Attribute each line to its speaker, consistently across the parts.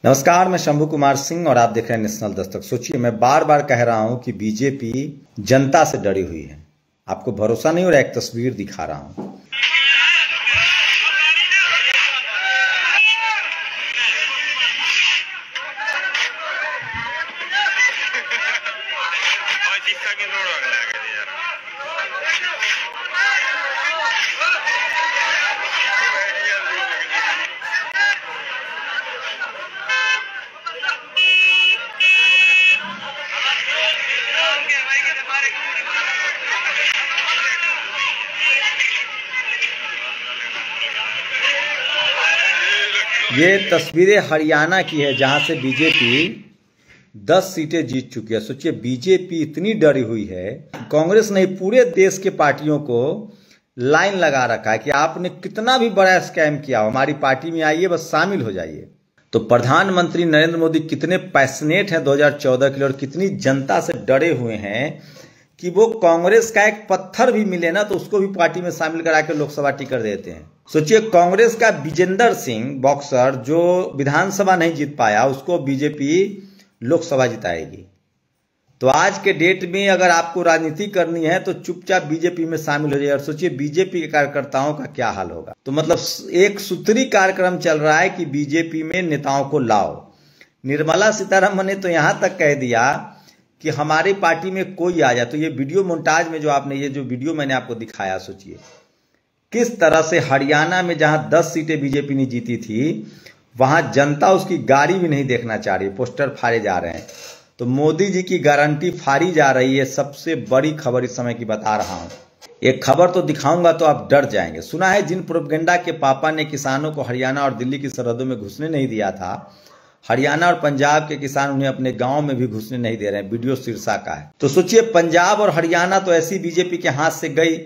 Speaker 1: नमस्कार, मैं शंभू कुमार सिंह और आप देख रहे हैं नेशनल दस्तक। सोचिए, मैं बार बार कह रहा हूं कि बीजेपी जनता से डरी हुई है। आपको भरोसा नहीं हो रहा, एक तस्वीर दिखा रहा हूं। ये तस्वीरें हरियाणा की है, जहां से बीजेपी 10 सीटें जीत चुकी है। सोचिए, बीजेपी इतनी डरी हुई है, कांग्रेस ने पूरे देश के पार्टियों को लाइन लगा रखा है कि आपने कितना भी बड़ा स्कैम किया हो, हमारी पार्टी में आइए, बस शामिल हो जाइए। तो प्रधानमंत्री नरेंद्र मोदी कितने पैशनेट हैं 2014 के लिए, और कितनी जनता से डरे हुए हैं कि वो कांग्रेस का एक पत्थर भी मिले ना तो उसको भी पार्टी में शामिल करा के लोकसभा टिकट देते हैं। सोचिए, कांग्रेस का विजेंदर सिंह बॉक्सर जो विधानसभा नहीं जीत पाया, उसको बीजेपी लोकसभा जिताएगी। तो आज के डेट में अगर आपको राजनीति करनी है तो चुपचाप बीजेपी में शामिल हो जाइए। और सोचिए बीजेपी के कार्यकर्ताओं का क्या हाल होगा। तो मतलब एक सूत्री कार्यक्रम चल रहा है कि बीजेपी में नेताओं को लाओ। निर्मला सीतारमण ने तो यहां तक कह दिया कि हमारी पार्टी में कोई आ जाए। तो ये वीडियो मोन्टाज में जो आपने ये जो वीडियो मैंने आपको दिखाया, सोचिए किस तरह से हरियाणा में जहां 10 सीटें बीजेपी ने जीती थी, वहां जनता उसकी गाड़ी भी नहीं देखना चाह रही, पोस्टर फाड़े जा रहे हैं। तो मोदी जी की गारंटी फाड़ी जा रही है। सबसे बड़ी खबर इस समय की बता रहा हूं। एक खबर तो दिखाऊंगा तो आप डर जाएंगे। सुना है जिन प्रोपगेंडा के पापा ने किसानों को हरियाणा और दिल्ली की सरहदों में घुसने नहीं दिया था, हरियाणा और पंजाब के किसान उन्हें अपने गांव में भी घुसने नहीं दे रहे हैं। वीडियो सिरसा का है। तो सोचिए, पंजाब और हरियाणा तो ऐसी बीजेपी के हाथ से गई,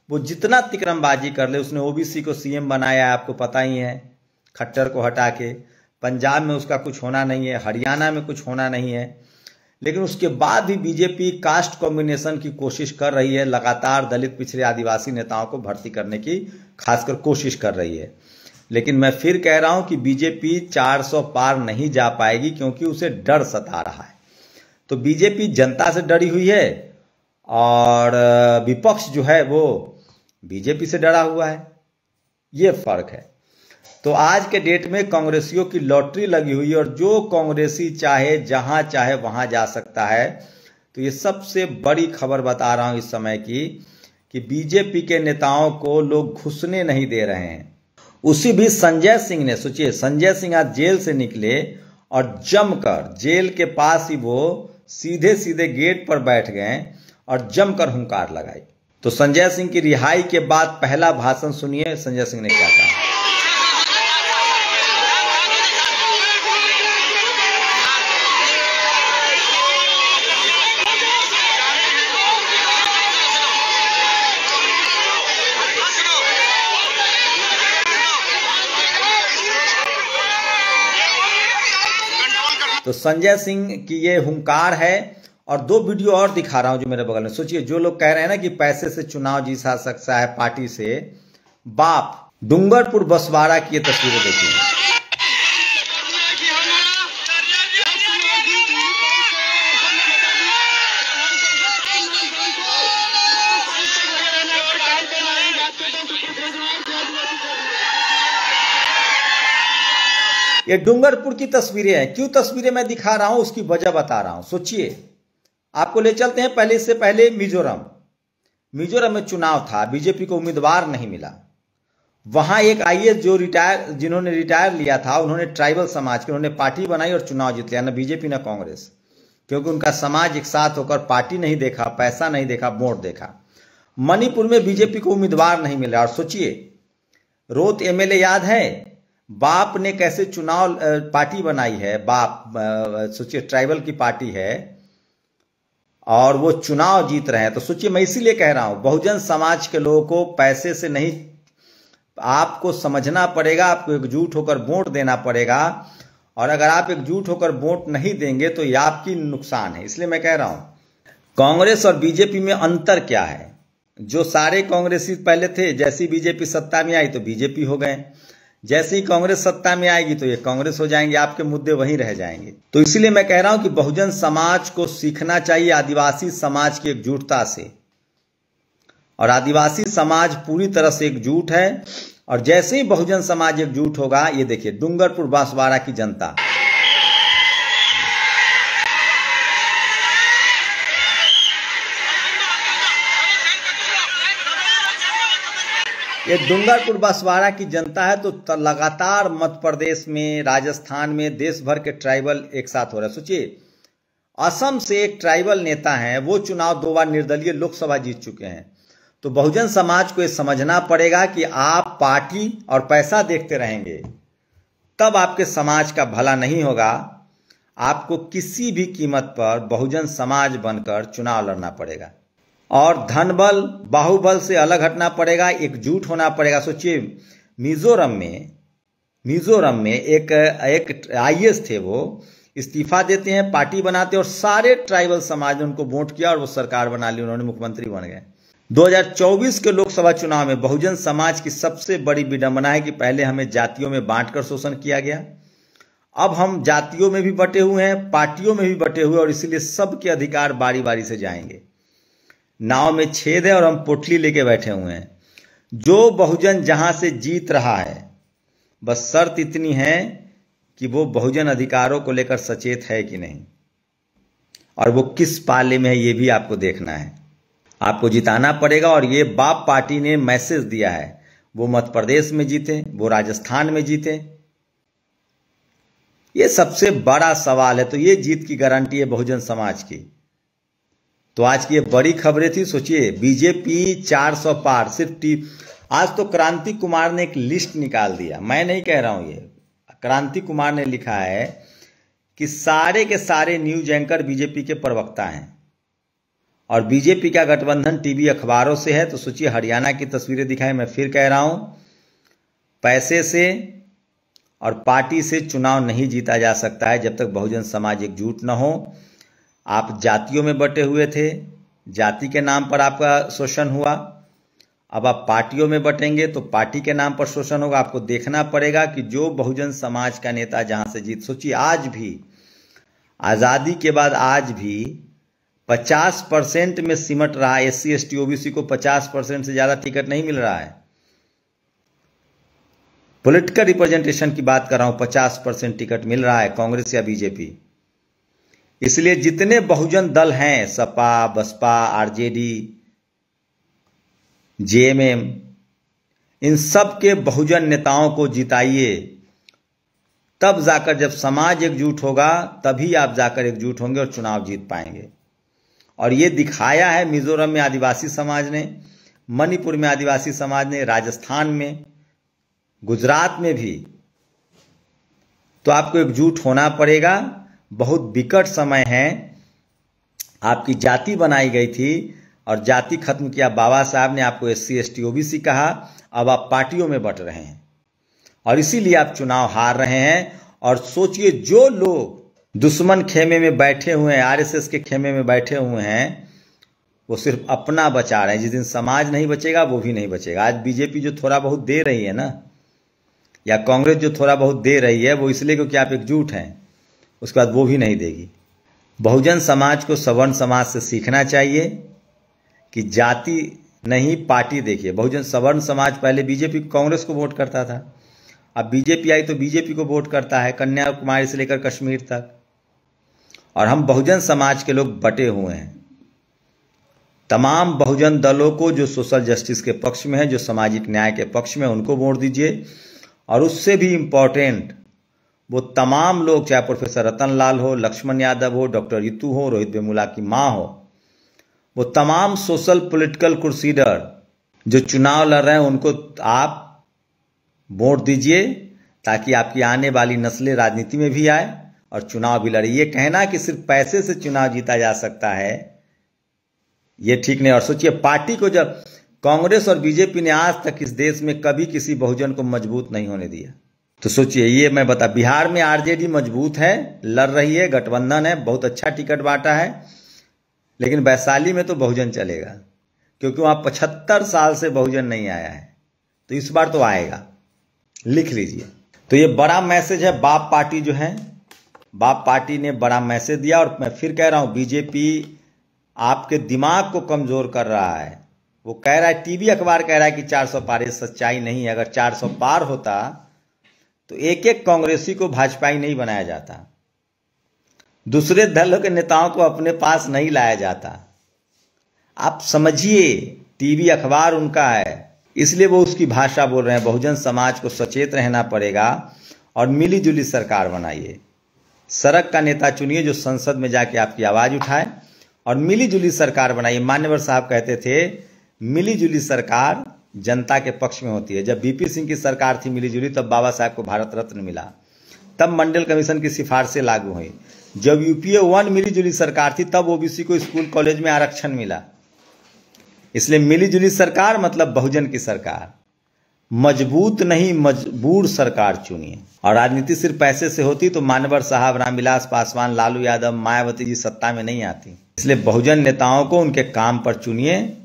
Speaker 1: वो जितना तिकरमबाजी कर ले। उसने ओबीसी को सीएम बनाया है, आपको पता ही है, खट्टर को हटा के। पंजाब में उसका कुछ होना नहीं है, हरियाणा में कुछ होना नहीं है, लेकिन उसके बाद भी बीजेपी कास्ट कॉम्बिनेशन की कोशिश कर रही है। लगातार दलित, पिछड़े, आदिवासी नेताओं को भर्ती करने की खासकर कोशिश कर रही है। लेकिन मैं फिर कह रहा हूं कि बीजेपी 400 पार नहीं जा पाएगी, क्योंकि उसे डर सता रहा है। तो बीजेपी जनता से डरी हुई है और विपक्ष जो है वो बीजेपी से डरा हुआ है। ये फर्क है। तो आज के डेट में कांग्रेसियों की लॉटरी लगी हुई है, और जो कांग्रेसी चाहे जहां चाहे वहां जा सकता है। तो ये सबसे बड़ी खबर बता रहा हूं इस समय की, कि बीजेपी के नेताओं को लोग घुसने नहीं दे रहे हैं। उसी भी संजय सिंह ने, सोचिए संजय सिंह आज जेल से निकले और जमकर जेल के पास ही वो सीधे सीधे गेट पर बैठ गए और जमकर हुंकार लगाई। तो संजय सिंह की रिहाई के बाद पहला भाषण सुनिए संजय सिंह ने क्या कहा। तो संजय सिंह की ये हुंकार है। और 2 वीडियो और दिखा रहा हूं जो मेरे बगल में। सोचिए, जो लोग कह रहे हैं ना कि पैसे से चुनाव जीता सकता है पार्टी से, बाप डूंगरपुर बसवाड़ा की ये तस्वीरें देखिए। ये डूंगरपुर की तस्वीरें हैं। क्यों तस्वीरें मैं दिखा रहा हूं, उसकी वजह बता रहा हूं। सोचिए, आपको ले चलते हैं पहले से पहले मिजोरम में चुनाव था, बीजेपी को उम्मीदवार नहीं मिला। वहां एक आईएएस जिन्होंने रिटायर लिया था, उन्होंने ट्राइबल समाज की उन्होंने पार्टी बनाई और चुनाव जीत लिया। ना बीजेपी ना कांग्रेस, क्योंकि उनका समाज एक साथ होकर पार्टी नहीं देखा, पैसा नहीं देखा, वोट देखा। मणिपुर में बीजेपी को उम्मीदवार नहीं मिला। और सोचिए, रोत एमएलए याद है, बाप ने कैसे चुनाव पार्टी बनाई है। बाप सोचिए, ट्राइबल की पार्टी है और वो चुनाव जीत रहे हैं। तो सोचिए, मैं इसीलिए कह रहा हूं, बहुजन समाज के लोगों को पैसे से नहीं, आपको समझना पड़ेगा, आपको एकजुट होकर वोट देना पड़ेगा। और अगर आप एकजुट होकर वोट नहीं देंगे तो ये आपकी नुकसान है। इसलिए मैं कह रहा हूं, कांग्रेस और बीजेपी में अंतर क्या है। जो सारे कांग्रेसी पहले थे, जैसी बीजेपी सत्ता में आई तो बीजेपी हो गए, जैसे ही कांग्रेस सत्ता में आएगी तो ये कांग्रेस हो जाएंगे, आपके मुद्दे वहीं रह जाएंगे। तो इसीलिए मैं कह रहा हूं कि बहुजन समाज को सीखना चाहिए आदिवासी समाज की एकजुटता से, और आदिवासी समाज पूरी तरह से एकजुट है। और जैसे ही बहुजन समाज एकजुट होगा, ये देखिए डूंगरपुर बांसवाड़ा की जनता, ये डूंगरपुर बांसवाड़ा की जनता है, तो लगातार मध्य प्रदेश में, राजस्थान में, देश भर के ट्राइबल एक साथ हो रहे हैं। सोचिए, असम से एक ट्राइबल नेता हैं, वो चुनाव 2 बार निर्दलीय लोकसभा जीत चुके हैं। तो बहुजन समाज को ये समझना पड़ेगा कि आप पार्टी और पैसा देखते रहेंगे तब आपके समाज का भला नहीं होगा। आपको किसी भी कीमत पर बहुजन समाज बनकर चुनाव लड़ना पड़ेगा, और धन बल बाहुबल से अलग हटना पड़ेगा, एकजुट होना पड़ेगा। सोचिए, मिजोरम में एक IAS थे, वो इस्तीफा देते हैं, पार्टी बनाते हैं, और सारे ट्राइबल समाज ने उनको वोट किया और वो सरकार बना ली, उन्होंने मुख्यमंत्री बन गए। 2024 के लोकसभा चुनाव में बहुजन समाज की सबसे बड़ी विडंबना है कि पहले हमें जातियों में बांटकर शोषण किया गया, अब हम जातियों में भी बटे हुए हैं, पार्टियों में भी बटे हुए, और इसीलिए सबके अधिकार बारी बारी से जाएंगे। नाव में छेद है और हम पोटली लेके बैठे हुए हैं। जो बहुजन जहां से जीत रहा है, बस शर्त इतनी है कि वो बहुजन अधिकारों को लेकर सचेत है कि नहीं, और वो किस पाले में है ये भी आपको देखना है। आपको जिताना पड़ेगा, और ये बाप पार्टी ने मैसेज दिया है, वो मध्य प्रदेश में जीते, वो राजस्थान में जीते, ये सबसे बड़ा सवाल है। तो ये जीत की गारंटी है बहुजन समाज की। तो आज की ये बड़ी खबरें थी। सोचिए, बीजेपी 400 पार, सिर्फ आज तो क्रांति कुमार ने एक लिस्ट निकाल दिया, मैं नहीं कह रहा हूं, ये क्रांति कुमार ने लिखा है कि सारे के सारे न्यूज एंकर बीजेपी के प्रवक्ता हैं, और बीजेपी का गठबंधन टीवी अखबारों से है। तो सोचिए, हरियाणा की तस्वीरें दिखाएं। मैं फिर कह रहा हूं, पैसे से और पार्टी से चुनाव नहीं जीता जा सकता है जब तक बहुजन समाज एकजुट न हो। आप जातियों में बटे हुए थे, जाति के नाम पर आपका शोषण हुआ, अब आप पार्टियों में बटेंगे तो पार्टी के नाम पर शोषण होगा। आपको देखना पड़ेगा कि जो बहुजन समाज का नेता जहां से जीत, सोचिए आज भी आजादी के बाद आज भी 50% में सिमट रहा है। SC ST OBC को 50% से ज्यादा टिकट नहीं मिल रहा है। पॉलिटिकल रिप्रेजेंटेशन की बात कर रहा हूं, 50% टिकट मिल रहा है कांग्रेस या बीजेपी। इसलिए जितने बहुजन दल हैं, सपा, बसपा, RJD, JMM, इन सब के बहुजन नेताओं को जिताइए। तब जाकर, जब समाज एकजुट होगा तभी आप जाकर एकजुट होंगे और चुनाव जीत पाएंगे। और ये दिखाया है मिजोरम में आदिवासी समाज ने, मणिपुर में आदिवासी समाज ने, राजस्थान में, गुजरात में भी। तो आपको एकजुट होना पड़ेगा। बहुत विकट समय है। आपकी जाति बनाई गई थी और जाति खत्म किया बाबा साहब ने, आपको SC ST OBC कहा, अब आप पार्टियों में बट रहे हैं और इसीलिए आप चुनाव हार रहे हैं। और सोचिए, जो लोग दुश्मन खेमे में बैठे हुए हैं, RSS के खेमे में बैठे हुए हैं, वो सिर्फ अपना बचा रहे हैं। जिस दिन समाज नहीं बचेगा वो भी नहीं बचेगा। आज बीजेपी जो थोड़ा बहुत दे रही है ना, या कांग्रेस जो थोड़ा बहुत दे रही है, वो इसलिए क्योंकि आप एकजुट हैं, उसके बाद वो भी नहीं देगी। बहुजन समाज को सवर्ण समाज से सीखना चाहिए कि जाति नहीं पार्टी देखिए। बहुजन सवर्ण समाज पहले बीजेपी कांग्रेस को वोट करता था, अब बीजेपी आई तो बीजेपी को वोट करता है, कन्याकुमारी से लेकर कश्मीर तक। और हम बहुजन समाज के लोग बटे हुए हैं। तमाम बहुजन दलों को जो सोशल जस्टिस के पक्ष में है, जो सामाजिक न्याय के पक्ष में, उनको वोट दीजिए। और उससे भी इम्पोर्टेंट वो तमाम लोग, चाहे प्रोफेसर रतन लाल हो, लक्ष्मण यादव हो, डॉक्टर रितु हो, रोहित वेमुला की माँ हो, वो तमाम सोशल पॉलिटिकल क्रूसीडर जो चुनाव लड़ रहे हैं, उनको आप वोट दीजिए ताकि आपकी आने वाली नस्लें राजनीति में भी आए और चुनाव भी लड़े। ये कहना कि सिर्फ पैसे से चुनाव जीता जा सकता है, ये ठीक नहीं। और सोचिए, पार्टी को जब कांग्रेस और बीजेपी ने आज तक इस देश में कभी किसी बहुजन को मजबूत नहीं होने दिया, तो सोचिए, ये मैं बता, बिहार में RJD मजबूत है, लड़ रही है, गठबंधन है, बहुत अच्छा टिकट बांटा है, लेकिन वैशाली में तो बहुजन चलेगा क्योंकि वहां 75 साल से बहुजन नहीं आया है, तो इस बार तो आएगा, लिख लीजिए। तो ये बड़ा मैसेज है। बाप पार्टी जो है, बाप पार्टी ने बड़ा मैसेज दिया। और मैं फिर कह रहा हूं, बीजेपी आपके दिमाग को कमजोर कर रहा है। वो कह रहा है, टीवी अखबार कह रहा है कि 400 पार, सच्चाई नहीं है। अगर 400 पार होता तो एक एक कांग्रेसी को भाजपाई नहीं बनाया जाता, दूसरे दलों के नेताओं को अपने पास नहीं लाया जाता। आप समझिए, टीवी अखबार उनका है, इसलिए वो उसकी भाषा बोल रहे हैं। बहुजन समाज को सचेत रहना पड़ेगा और मिली जुली सरकार बनाइए। सड़क का नेता चुनिए जो संसद में जाके आपकी आवाज उठाए और मिली जुली सरकार बनाइए। मान्यवर साहब कहते थे, मिली जुली सरकार जनता के पक्ष में होती है। जब बीपी सिंह की सरकार थी मिली जुली, तब बाबा साहब को भारत रत्न मिला, तब मंडल कमीशन की सिफारिशें लागू हुई। जब यूपीए 1 मिली जुली सरकार थी, तब ओबीसी को स्कूल कॉलेज में आरक्षण मिला। इसलिए मिली जुली सरकार मतलब बहुजन की सरकार। मजबूत नहीं मजबूर सरकार चुनिए। और राजनीति सिर्फ पैसे से होती तो मान्यवर साहब, रामविलास पासवान, लालू यादव, मायावती जी सत्ता में नहीं आती। इसलिए बहुजन नेताओं को उनके काम पर चुनिए।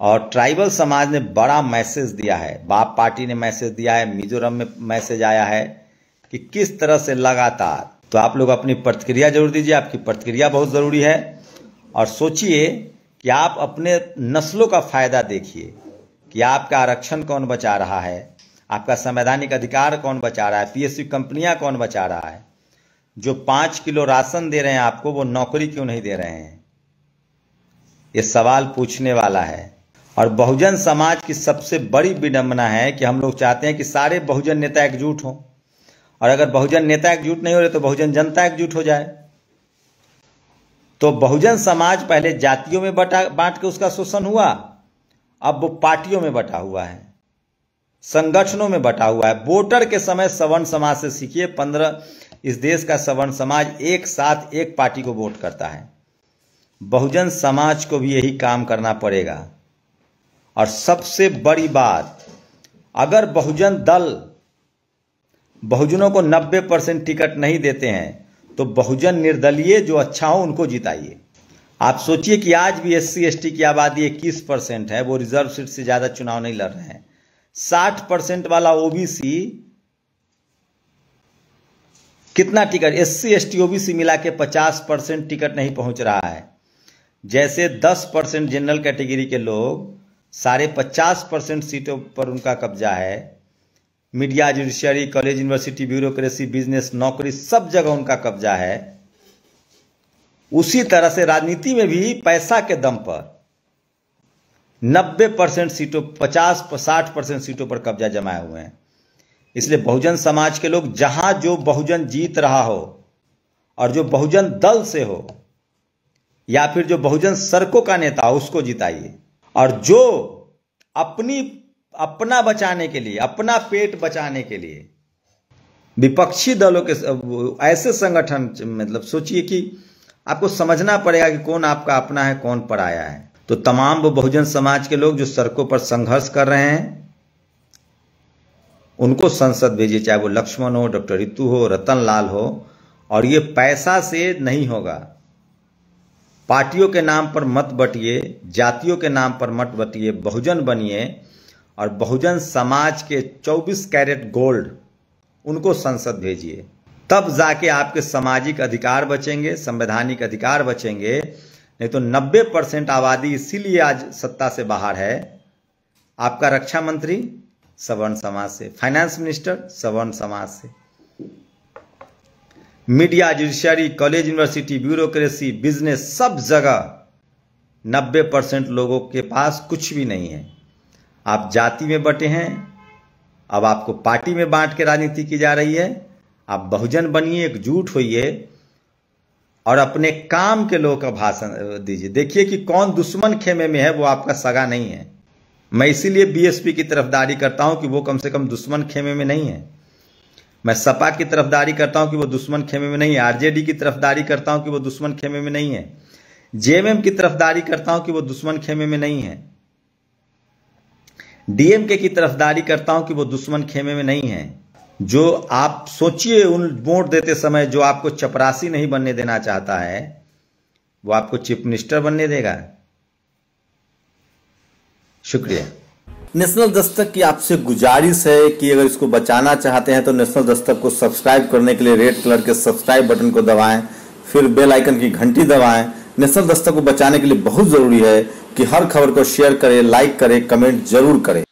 Speaker 1: और ट्राइबल समाज ने बड़ा मैसेज दिया है, बाप पार्टी ने मैसेज दिया है, मिजोरम में मैसेज आया है कि किस तरह से लगातार। तो आप लोग अपनी प्रतिक्रिया जरूर दीजिए, आपकी प्रतिक्रिया बहुत जरूरी है। और सोचिए कि आप अपने नस्लों का फायदा देखिए कि आपका आरक्षण कौन बचा रहा है, आपका संवैधानिक अधिकार कौन बचा रहा है, पीएसयू कंपनियां कौन बचा रहा है। जो 5 किलो राशन दे रहे हैं आपको, वो नौकरी क्यों नहीं दे रहे हैं? ये सवाल पूछने वाला है। और बहुजन समाज की सबसे बड़ी विडंबना है कि हम लोग चाहते हैं कि सारे बहुजन नेता एकजुट हों, और अगर बहुजन नेता एकजुट नहीं हो रहे तो बहुजन जनता एकजुट हो जाए। तो बहुजन समाज पहले जातियों में बांट के उसका शोषण हुआ, अब वो पार्टियों में बटा हुआ है, संगठनों में बटा हुआ है। वोटर के समय सवर्ण समाज से सीखिए। 15 इस देश का सवर्ण समाज एक साथ एक पार्टी को वोट करता है। बहुजन समाज को भी यही काम करना पड़ेगा। और सबसे बड़ी बात, अगर बहुजन दल बहुजनों को 90% टिकट नहीं देते हैं तो बहुजन निर्दलीय जो अच्छा हो उनको जिताइए। आप सोचिए कि आज भी SC ST की आबादी 21% है, वो रिजर्व सीट से ज्यादा चुनाव नहीं लड़ रहे हैं। 60% वाला OBC कितना टिकट, SC ST OBC मिला के 50% टिकट नहीं पहुंच रहा है। जैसे 10% जनरल कैटेगरी के लोग, 50% सीटों पर उनका कब्जा है। Media, judiciary, college, university, bureaucracy, business, नौकरी, सब जगह उनका कब्जा है। उसी तरह से राजनीति में भी पैसा के दम पर 90% सीटों, 50-60% सीटों पर कब्जा जमाए हुए हैं। इसलिए बहुजन समाज के लोग, जहां जो बहुजन जीत रहा हो और जो बहुजन दल से हो या फिर जो बहुजन सड़कों का नेता हो, उसको जिताइए। और जो अपना बचाने के लिए, अपना पेट बचाने के लिए विपक्षी दलों के ऐसे संगठन, मतलब सोचिए कि आपको समझना पड़ेगा कि कौन आपका अपना है, कौन पराया है। तो तमाम वो बहुजन समाज के लोग जो सड़कों पर संघर्ष कर रहे हैं, उनको संसद भेजिए, चाहे वो लक्ष्मण हो, डॉक्टर रितु हो, रतन लाल हो। और ये पैसा से नहीं होगा। पार्टियों के नाम पर मत बटिए, जातियों के नाम पर मत बटिए, बहुजन बनिए। और बहुजन समाज के 24 कैरेट गोल्ड उनको संसद भेजिए, तब जाके आपके सामाजिक अधिकार बचेंगे, संवैधानिक अधिकार बचेंगे। नहीं तो 90% आबादी इसीलिए आज सत्ता से बाहर है। आपका रक्षा मंत्री सवर्ण समाज से, फाइनेंस मिनिस्टर सवर्ण समाज से, media, judiciary, college, university, bureaucracy, business, सब जगह 90% लोगों के पास कुछ भी नहीं है। आप जाति में बटे हैं, अब आपको पार्टी में बांट के राजनीति की जा रही है। आप बहुजन बनिए, एकजुट होइए और अपने काम के लोगों का भाषण दीजिए। देखिए कि कौन दुश्मन खेमे में है, वो आपका सगा नहीं है। मैं इसीलिए बीएसपी की तरफदारी करता हूं कि वो कम से कम दुश्मन खेमे में नहीं है। मैं सपा की तरफदारी करता हूं कि वो दुश्मन खेमे में नहीं है। आरजेडी की तरफदारी करता हूं कि वो दुश्मन खेमे में नहीं है। जेएमएम की तरफदारी करता हूं कि वो दुश्मन खेमे में नहीं है। डीएमके की तरफदारी करता हूं कि वो दुश्मन खेमे में नहीं है। जो आप सोचिए, उन वोट देते समय जो आपको चपरासी नहीं बनने देना चाहता है, वो आपको चीफ मिनिस्टर बनने देगा। शुक्रिया। नेशनल दस्तक की आपसे गुजारिश है कि अगर इसको बचाना चाहते हैं तो नेशनल दस्तक को सब्सक्राइब करने के लिए रेड कलर के सब्सक्राइब बटन को दबाएं, फिर बेल आइकन की घंटी दबाएं। नेशनल दस्तक को बचाने के लिए बहुत जरूरी है कि हर खबर को शेयर करें, लाइक करें, कमेंट जरूर करें।